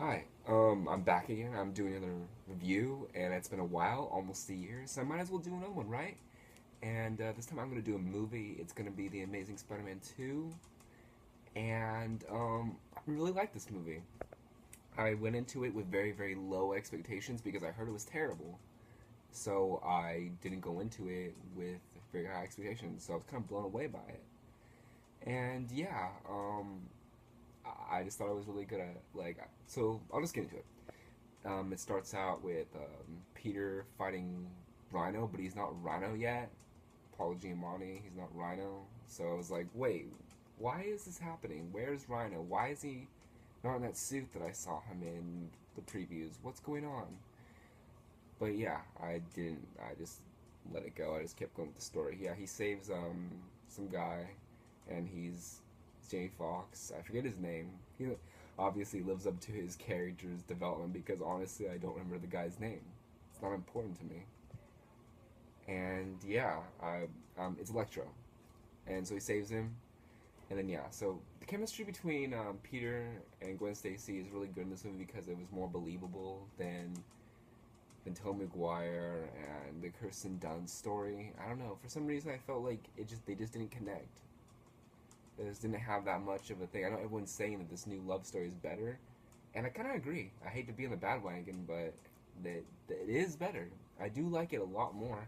Hi, I'm back again. I'm doing another review, and it's been a while, almost a year, so I might as well do another one, right? And this time I'm going to do a movie. It's going to be The Amazing Spider-Man 2, and I really like this movie. I went into it with very, very low expectations because I heard it was terrible, so I didn't go into it with very high expectations, so I was kind of blown away by it. And yeah, I just thought it was really good at, so I'll just get into it. It starts out with Peter fighting Rhino, but he's not Rhino yet. Paul Giamatti, he's not Rhino. So I was like, wait, why is this happening? Where's Rhino? Why is he not in that suit that I saw him in the previews? What's going on? But yeah, I didn't. I just let it go. I just kept going with the story. Yeah, he saves some guy, and he's Jamie Foxx. I forget his name. He obviously lives up to his character's development because honestly, I don't remember the guy's name. It's not important to me. And yeah, it's Electro, and so he saves him. And then yeah, so the chemistry between Peter and Gwen Stacy is really good in this movie because it was more believable than Tobey Maguire and the Kirsten Dunst story. I don't know. For some reason, I felt like they just didn't connect. They just didn't have that much of a thing. I know everyone's saying that this new love story is better, and I kind of agree. I hate to be on the bad wagon, but that it is better. I do like it a lot more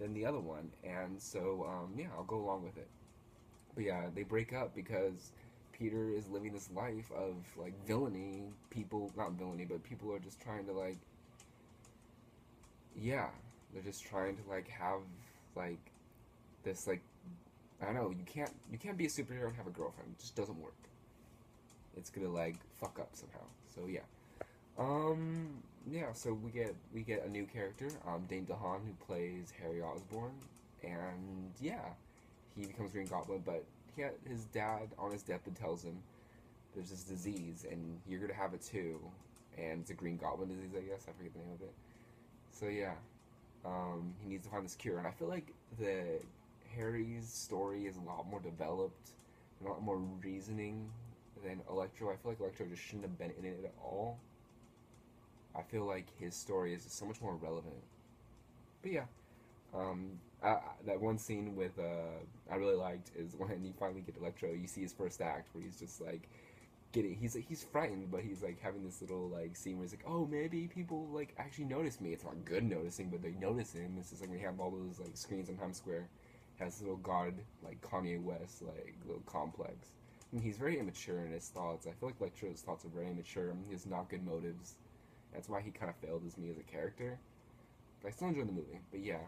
than the other one, and so yeah, I'll go along with it. But yeah, they break up because Peter is living this life of like villainy. People, not villainy, but people are just trying to like, yeah, they're just trying to like have like this like I don't know. You can't be a superhero and have a girlfriend. It just doesn't work. It's gonna like fuck up somehow. So yeah. Um yeah, so we get a new character, Dane DeHaan, who plays Harry Osborn, and yeah, he becomes Green Goblin, but his dad on his deathbed tells him there's this disease and you're gonna have it too, and it's a Green Goblin disease, I guess. I forget the name of it. So yeah, he needs to find this cure, and I feel like the Harry's story is a lot more developed, a lot more reasoning than Electro. I feel like Electro just shouldn't have been in it at all. I feel like his story is so much more relevant. But yeah, that one scene with I really liked is when you finally get Electro. You see his first act where he's just like getting he's frightened, but he's like having this little like scene where he's like, oh, maybe people like actually notice me. It's not good noticing, but they notice him. It's just like we have all those like screens on Times Square. Has this little god like Kanye West like little complex. And he's very immature in his thoughts. I feel like Electro's thoughts are very immature. He has not good motives. That's why he kind of failed as me as a character. But I still enjoy the movie. But yeah,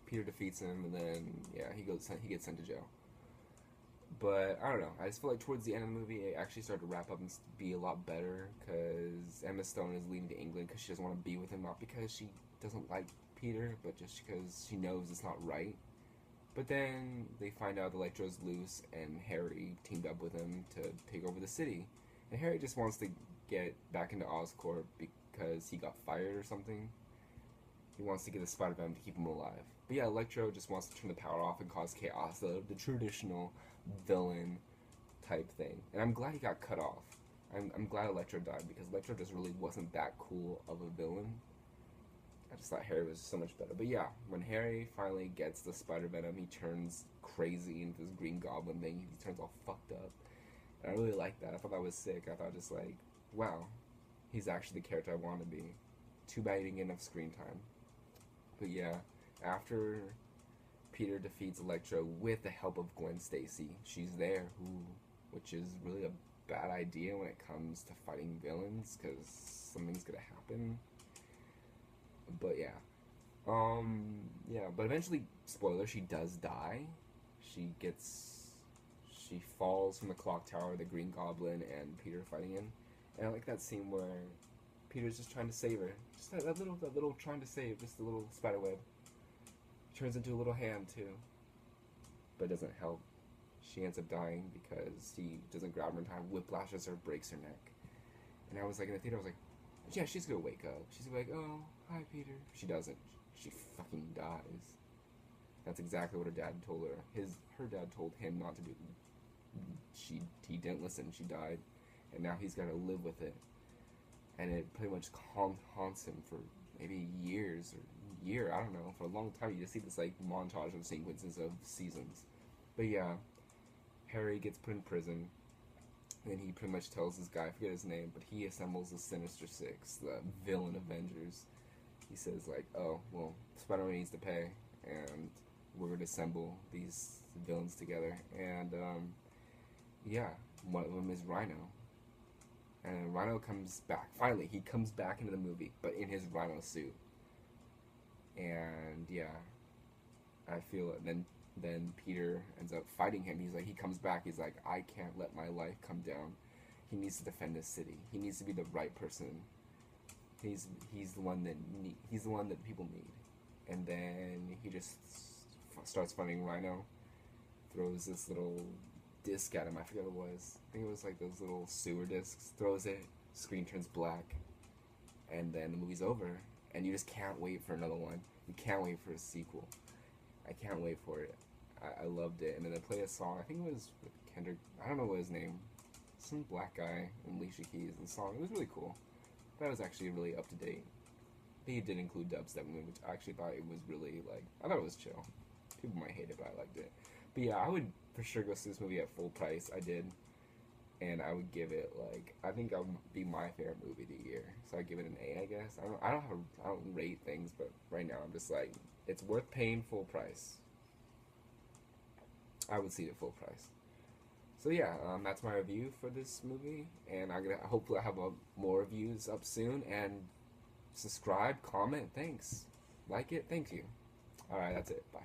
Peter defeats him, and then yeah, he gets sent to jail. But I don't know. I just feel like towards the end of the movie, it actually started to wrap up and be a lot better because Emma Stone is leaving to England because she doesn't want to be with him, not because she doesn't like Peter, but just because she knows it's not right. But then they find out Electro's loose, and Harry teamed up with him to take over the city. And Harry just wants to get back into Oscorp because he got fired or something. He wants to get the Spider-Man to keep him alive. But yeah, Electro just wants to turn the power off and cause chaos, the traditional villain type thing. And I'm glad he got cut off. I'm glad Electro died because Electro just really wasn't that cool of a villain. I just thought Harry was so much better. But yeah, when Harry finally gets the Spider Venom, he turns crazy into this Green Goblin thing. He turns all fucked up. And I really liked that. I thought that was sick. I thought just like, wow, he's actually the character I want to be. Too bad he didn't get enough screen time. But yeah, after Peter defeats Electro with the help of Gwen Stacy, she's there, which is really a bad idea when it comes to fighting villains because something's gonna happen. But yeah, but eventually, spoiler, she does die. She gets, she falls from the clock tower, the Green Goblin and Peter fighting in. And I like that scene where Peter's just trying to save her. Just that little trying to save, just a little spider web. Turns into a little hand too, but it doesn't help. She ends up dying because he doesn't grab her in time, whiplashes her, breaks her neck. And I was like in the theater, I was like, yeah, she's gonna wake up. She's gonna be like, oh, hi, Peter. She doesn't. She fucking dies. That's exactly what her dad told her. Her dad told him not to do. He didn't listen. She died, and now he's got to live with it. and it pretty much haunts him for maybe years or year, I don't know, for a long time. You just see this like montage of sequences of seasons. But yeah, Harry gets put in prison, and he pretty much tells this guy, I forget his name, but he assembles the Sinister Six, the villain Avengers. He says like, oh well, Spider-Man needs to pay, and we're gonna assemble these villains together. And yeah, one of them is Rhino, and Rhino comes back. Finally, he comes back into the movie, but in his Rhino suit. And yeah, I feel it. Then Peter ends up fighting him. He comes back. He's like, I can't let my life come down. He needs to defend his city. He needs to be the right person. He's the one that people need. And then he just starts fighting Rhino. Throws this little disc at him. I forget what it was. I think it was like those little sewer discs. Throws it. Screen turns black. And then the movie's over. And you just can't wait for another one. You can't wait for a sequel. I can't wait for it. I loved it. And then they played a song. I think it was with Kendrick. I don't know what his name. Some black guy and Alicia Keys. And the song. It was really cool. That was actually really up to date. He did include dubstep in it, which I actually thought it was really like. I thought it was chill. People might hate it, but I liked it. But yeah, I would for sure go see this movie at full price. I did. And I would give it like, I think that would be my favorite movie of the year. So I give it an A, I guess. I don't rate things, but right now I'm just like, it's worth paying full price. I would see it full price. So yeah, that's my review for this movie, and hopefully I have more reviews up soon. And subscribe, comment, thanks, like it, thank you. All right, that's it. Bye.